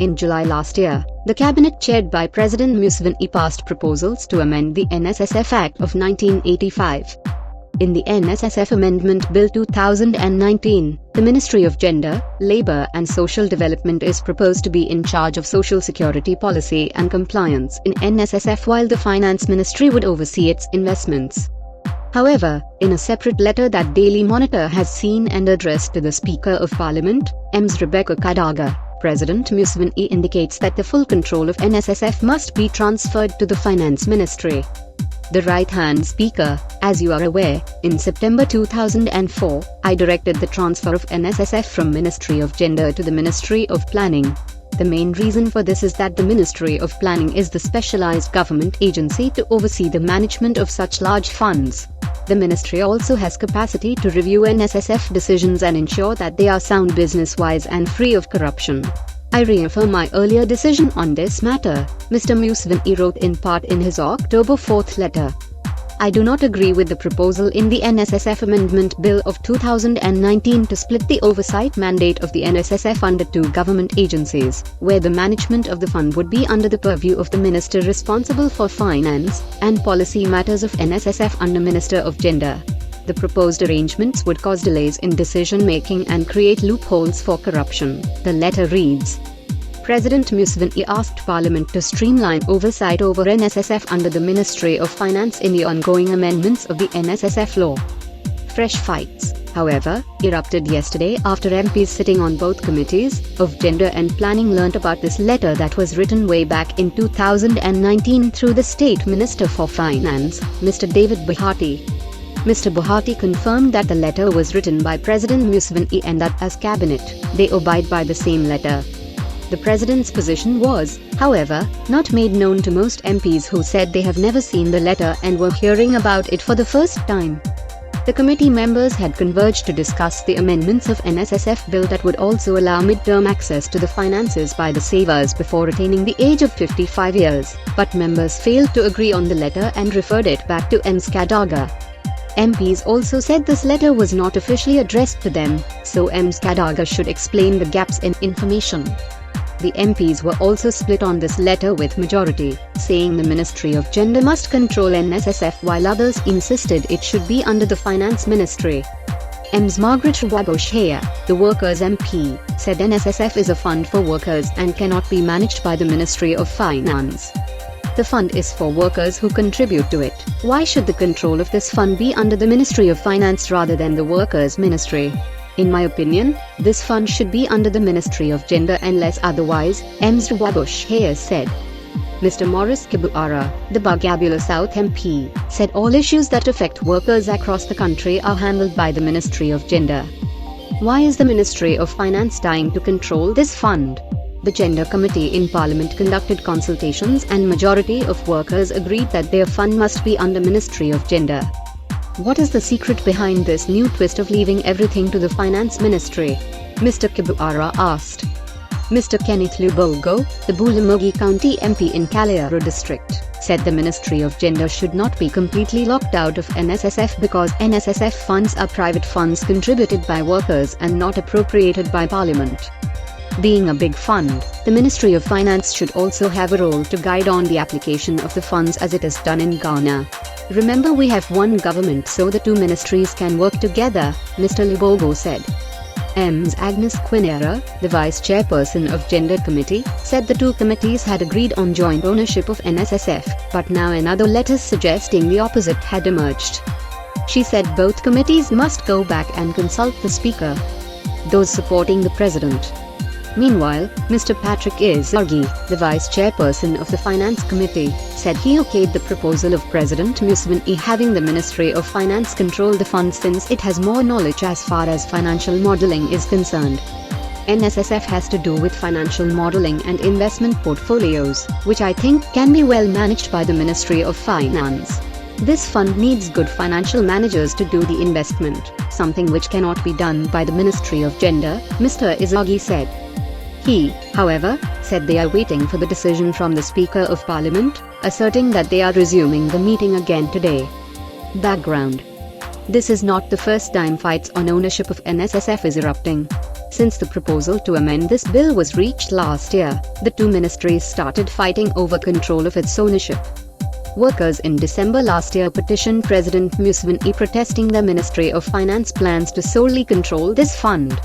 In July last year, the cabinet chaired by President Nssf passed proposals to amend the Nssf Act of 1985. In the Nssf Amendment Bill 2019, the Ministry of Gender, Labour and Social Development is proposed to be in charge of social security policy and compliance in Nssf, while the Finance Ministry would oversee its investments. However, in a separate letter that Daily Monitor has seen and addressed to the Speaker of Parliament, Ms. Rebecca Kadaga, President Nssf indicates that the full control of Nssf must be transferred to the Finance Ministry. The right-hand Speaker, as you are aware, in September 2004, I directed the transfer of Nssf from Ministry of Gender to the Ministry of Planning. The main reason for this is that the Ministry of Planning is the specialized government agency to oversee the management of such large funds. The ministry also has capacity to review Nssf decisions and ensure that they are sound business-wise and free of corruption. I reaffirm my earlier decision on this matter, Mr. Nssf wrote in part in his October 4th letter. I do not agree with the proposal in the Nssf Amendment Bill of 2019 to split the oversight mandate of the Nssf under two government agencies, where the management of the fund would be under the purview of the Minister responsible for finance and policy matters of Nssf under Minister of Gender. The proposed arrangements would cause delays in decision-making and create loopholes for corruption, the letter reads. President Nssf asked Parliament to streamline oversight over Nssf under the Ministry of Finance in the ongoing amendments of the Nssf law. Fresh fights, however, erupted yesterday after MPs sitting on both committees of Gender and Planning learnt about this letter that was written way back in 2019 through the State Minister for Finance, Mr. David Bahati. Mr. Bahati confirmed that the letter was written by President Nssf and that as Cabinet, they abide by the same letter. The President's position was, however, not made known to most MPs who said they have never seen the letter and were hearing about it for the first time. The committee members had converged to discuss the amendments of Nssf bill that would also allow mid-term access to the finances by the savers before attaining the age of 55 years, but members failed to agree on the letter and referred it back to Ms. Kadaga. MPs also said this letter was not officially addressed to them, so Ms. Kadaga should explain the gaps in information. The MPs were also split on this letter with majority, saying the Ministry of Gender must control Nssf while others insisted it should be under the Finance Ministry. Ms. Margaret Wagoshea, the Workers' MP, said Nssf is a fund for workers and cannot be managed by the Ministry of Finance. The fund is for workers who contribute to it. Why should the control of this fund be under the Ministry of Finance rather than the Workers' Ministry? In my opinion, this fund should be under the Ministry of Gender unless otherwise, Ms. Wagoshea said. Mr. Maurice Kibuara, the Bagabula South MP, said all issues that affect workers across the country are handled by the Ministry of Gender. Why is the Ministry of Finance dying to control this fund? The Gender Committee in Parliament conducted consultations and majority of workers agreed that their fund must be under Ministry of Gender. What is the secret behind this new twist of leaving everything to the Finance Ministry? Mr. Kibuara asked. Mr. Kenneth Lubolgo, the Bulamogi County MP in Kaliyaro district, said the Ministry of Gender should not be completely locked out of Nssf because Nssf funds are private funds contributed by workers and not appropriated by Parliament. Being a big fund, the Ministry of Finance should also have a role to guide on the application of the funds as it is done in Ghana. Remember, we have one government, so the two ministries can work together, Mr. Lubogo said. Ms. Agnes Quinera, the Vice Chairperson of Gender Committee, said the two committees had agreed on joint ownership of Nssf, but now another letter suggesting the opposite had emerged. She said both committees must go back and consult the Speaker. Those supporting the President. Meanwhile, Mr. Patrick Izargi, the Vice Chairperson of the Finance Committee, said he okayed the proposal of President Nssf having the Ministry of Finance control the fund since it has more knowledge as far as financial modeling is concerned. Nssf has to do with financial modeling and investment portfolios, which I think can be well managed by the Ministry of Finance. This fund needs good financial managers to do the investment, something which cannot be done by the Ministry of Gender, Mr. Izargi said. He, however, said they are waiting for the decision from the Speaker of Parliament, asserting that they are resuming the meeting again today. Background: this is not the first time fights on ownership of Nssf is erupting. Since the proposal to amend this bill was reached last year, the two ministries started fighting over control of its ownership. Workers in December last year petitioned President Museveni protesting the Ministry of Finance plans to solely control this fund.